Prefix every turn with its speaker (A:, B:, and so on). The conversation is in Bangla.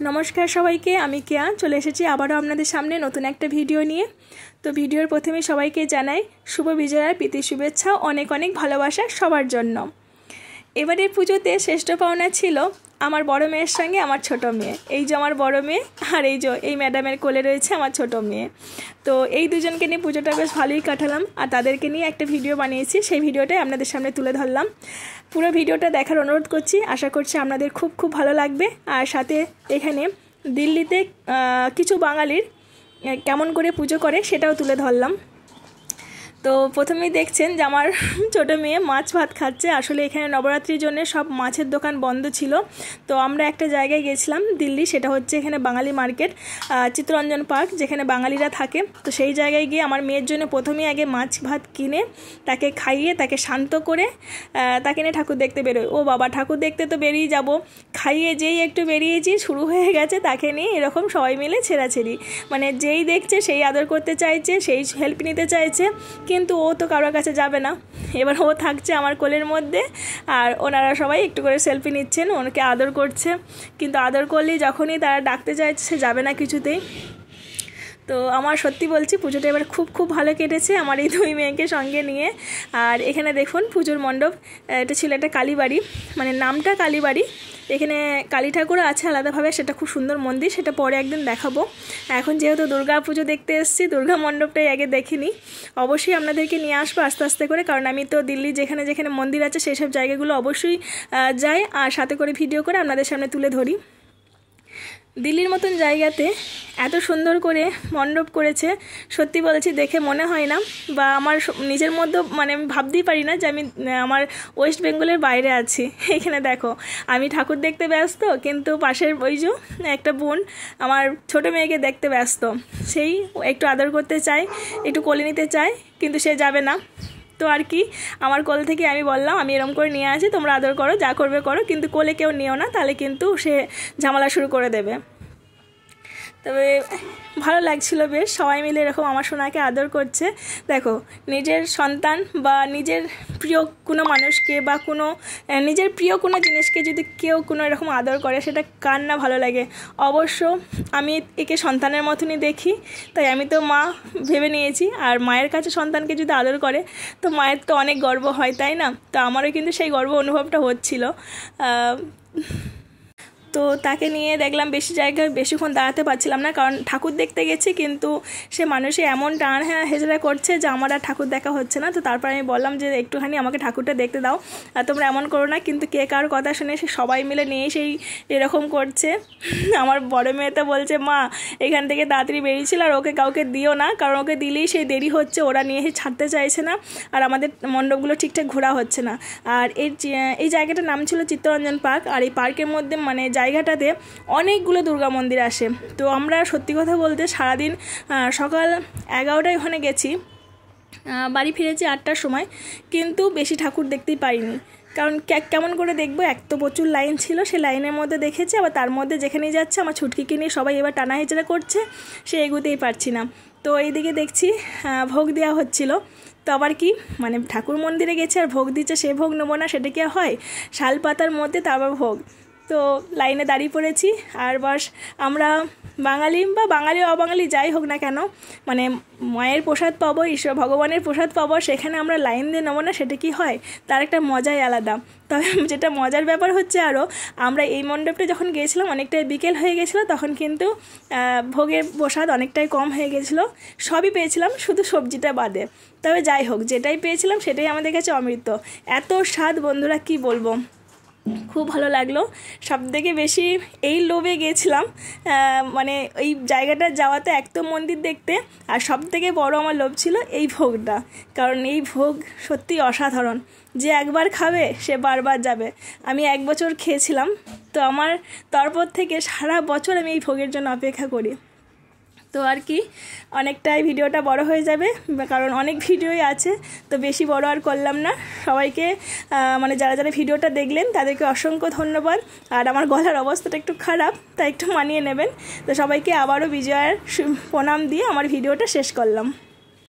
A: নমস্কার সবাইকে, আমি কেয়া চলে এসেছি আবারও আপনাদের সামনে নতুন একটা ভিডিও নিয়ে। তো ভিডিওর প্রথমে সবাইকে জানাই শুভ বিজয়ার প্রীতি শুভেচ্ছা, অনেক অনেক ভালোবাসা সবার জন্য। এবারে পুজোতে শ্রেষ্ঠ পাওনা ছিল আমার বড় মেয়ের সঙ্গে আমার ছোট মেয়ে। এই যে আমার বড় মেয়ে আর এই ম্যাডামের কোলে রয়েছে আমার ছোট মেয়ে। তো এই দুজনকে নিয়ে পুজোটা বেশ ভালোই কাটালাম, আর তাদেরকে নিয়ে একটা ভিডিও বানিয়েছি, সেই ভিডিওটাই আপনাদের সামনে তুলে ধরলাম। পুরো ভিডিওটা দেখার অনুরোধ করছি, আশা করছি আপনাদের খুব খুব ভালো লাগবে। আর সাথে এখানে দিল্লিতে কিছু বাঙালির কেমন করে পুজো করে সেটাও তুলে ধরলাম। তো প্রথমেই দেখছেন যে আমার ছোটো মেয়ে মাছ ভাত খাচ্ছে। আসলে এখানে নবরাত্রির জন্য সব মাছের দোকান বন্ধ ছিল। তো আমরা একটা জায়গায় গেছিলাম দিল্লি, সেটা হচ্ছে এখানে বাঙালি মার্কেট, চিত্তরঞ্জন পার্ক, যেখানে বাঙালিরা থাকে। তো সেই জায়গায় গিয়ে আমার মেয়ের জন্য প্রথমেই আগে মাছ ভাত কিনে তাকে খাইয়ে তাকে শান্ত করে তাকে নিয়ে ঠাকুর দেখতে বেরোয়। ও বাবা, ঠাকুর দেখতে তো বেরিয়ে যাব, খাইয়ে যেই একটু বেরিয়েছি শুরু হয়ে গেছে তাকে নিয়ে এরকম সবাই মিলে ছেঁড়াছেড়ি। মানে যেই দেখছে সেই আদর করতে চাইছে, সেই হেল্প নিতে চাইছে, কিন্তু ও তো কারোর কাছে যাবে না। এবার ও থাকছে আমার কোলের মধ্যে, আর ওনারা সবাই একটু করে সেলফি নিচ্ছেন, ওনাকে আদর করছে। কিন্তু আদর করলেই যখনই তারা ডাকতে চাইছে সে যাবে না কিছুতেই। তো আমার সত্যি বলছি পুজোটা এবার খুব খুব ভালো কেটেছে আমার এই দুই মেয়েকে সঙ্গে নিয়ে। আর এখানে দেখুন পুজোর মণ্ডপ, এটা ছিল একটা কালীবাড়ি, মানে নামটা কালীবাড়ি। এখানে কালী ঠাকুরও আছে আলাদাভাবে, সেটা খুব সুন্দর মন্দির, সেটা পরে একদিন দেখাবো। এখন যেহেতু দুর্গা পুজো দেখতে এসেছি, দুর্গা মণ্ডপটাই আগে দেখিনি। অবশ্যই আপনাদেরকে নিয়ে আসবো আস্তে আস্তে করে, কারণ আমি তো দিল্লি যেখানে যেখানে মন্দির আছে সেই সব জায়গাগুলো অবশ্যই যাই, আর সাথে করে ভিডিও করে আপনাদের সামনে তুলে ধরি। দিল্লির মতন জায়গাতে এত সুন্দর করে মণ্ডপ করেছে, সত্যি বলেছি দেখে মনে হয় না, বা আমার নিজের মধ্যে মানে আমি ভাবতেই পারি না যে আমি আমার ওয়েস্ট বেঙ্গলের বাইরে আছি। এখানে দেখো আমি ঠাকুর দেখতে ব্যস্ত, কিন্তু পাশের ওই যে একটা বোন আমার ছোটো মেয়েকে দেখতে ব্যস্ত, সেই একটু আদর করতে চায়, একটু কোলে নিতে চায়, কিন্তু সে যাবে না। তো আর কি, আমার কোল থেকে আমি বললাম আমি এরম করে নিয়ে আসি, তোমরা আদর করো, যা করবে করো, কিন্তু কোলে কেউ নিও না, তাহলে কিন্তু সে ঝামেলা শুরু করে দেবে। তবে ভালো লাগছিল বেশ, সবাই মিলে এরকম আমার সোনাকে আদর করছে। দেখো নিজের সন্তান বা নিজের প্রিয় কোনো মানুষকে বা কোনো নিজের প্রিয় কোনো জিনিসকে যদি কেউ কোনো এরকম আদর করে, সেটা কার না ভালো লাগে। অবশ্য আমি একে সন্তানের মতনই দেখি, তাই আমি তো মা ভেবে নিয়েছি। আর মায়ের কাছে সন্তানকে যদি আদর করে তো মায়ের তো অনেক গর্ব হয়, তাই না? তো আমারও কিন্তু সেই গর্ব অনুভবটা হচ্ছিল। তো তাকে নিয়ে দেখলাম বেশি জায়গায় বেশিক্ষণ দাঁড়াতে পারছিলাম না, কারণ ঠাকুর দেখতে গেছি, কিন্তু সে মানুষে এমন টান হেজড়া করছে যে আমার আর ঠাকুর দেখা হচ্ছে না। তো তারপর আমি বললাম যে একটুখানি আমাকে ঠাকুরটা দেখতে দাও, আর তোমরা এমন করো না। কিন্তু কে কার কথা শুনে সে সবাই মিলে নিয়ে সেই এরকম করছে। আমার বড় মেয়ে তো বলছে মা এখান থেকে তাড়াতাড়ি বেরিয়েছিল, আর ওকে কাউকে দিও না, কারণ ওকে দিলেই সেই দেরি হচ্ছে, ওরা নিয়ে ছাড়তে চাইছে না, আর আমাদের মণ্ডপগুলো ঠিকঠাক ঘোরা হচ্ছে না। আর এই জায়গাটার নাম ছিল চিত্তরঞ্জন পার্ক, আর এই পার্কের মধ্যে মানে জায়গাটাতে অনেকগুলো দুর্গা মন্দির আসে। তো আমরা সত্যি কথা বলতে সারাদিন সকাল 11টায় ওখানে গেছি, বাড়ি ফিরেছি 8টার সময়, কিন্তু বেশি ঠাকুর দেখতেই পারিনি, কারণ কেমন করে দেখবো, এক তো প্রচুর লাইন ছিল, সে লাইনের মধ্যে দেখেছি, আবার তার মধ্যে যেখানেই যাচ্ছে আমার ছুটকিকে নিয়ে সবাই এবার টানা হেঁচড়া করছে, সে এগোতেই পারছি না। তো এইদিকে দেখছি ভোগ দেওয়া হচ্ছিল। তো আবার কি, মানে ঠাকুর মন্দিরে গেছে আর ভোগ দিচ্ছে, সে ভোগ নেবো না সেটা কি হয়? শাল পাতার মধ্যে তারপর ভোগ। তো লাইনে দাঁড়িয়ে পড়েছি, আর বাস আমরা বাঙালি বা বাঙালি অবাঙালি যাই হোক না কেন, মানে মায়ের প্রসাদ পাবো, ঈশ্বর ভগবানের প্রসাদ পাবো, সেখানে আমরা লাইন দিয়ে নেবো না, সেটা কি হয়? তার একটা মজাই আলাদা। তবে যেটা মজার ব্যাপার হচ্ছে আরও, আমরা এই মণ্ডপটা যখন গিয়েছিলাম অনেকটাই বিকেল হয়ে গেছিলো, তখন কিন্তু ভোগের প্রসাদ অনেকটাই কম হয়ে গেছিলো, সবই পেয়েছিলাম শুধু সবজিটা বাদে। তবে যাই হোক, যেটাই পেয়েছিলাম সেটাই আমাদের কাছে অমৃত, এত স্বাদ বন্ধুরা কি বলবো, খুব ভালো লাগলো। সবথেকে বেশি এই লোভে গিয়েছিলাম, মানে এই জায়গাটা যাওয়াতে এক তো মন্দির দেখতে, আর সবথেকে বড় আমার লোভ ছিল এই ভোগটা, কারণ এই ভোগ সত্যি অসাধারণ, যে একবার খাবে সে বারবার যাবে। আমি 1 বছর খেয়েছিলাম, তো আমার তারপর থেকে সারা বছর আমি এই ভোগের জন্য অপেক্ষা করি। তো আর কি, অনেকটাই ভিডিওটা বড় হয়ে যাবে, কারণ অনেক ভিডিওই আছে, তো বেশি বড় আর করলাম না। সবাইকে মানে যারা যারা ভিডিওটা দেখলেন তাদেরকে অসংখ্য ধন্যবাদ। আর আমার গলার অবস্থাটা একটু খারাপ, তাই একটু মানিয়ে নেবেন। তো সবাইকে আবারও বিজয়ার প্রণাম দিয়ে আমার ভিডিওটা শেষ করলাম।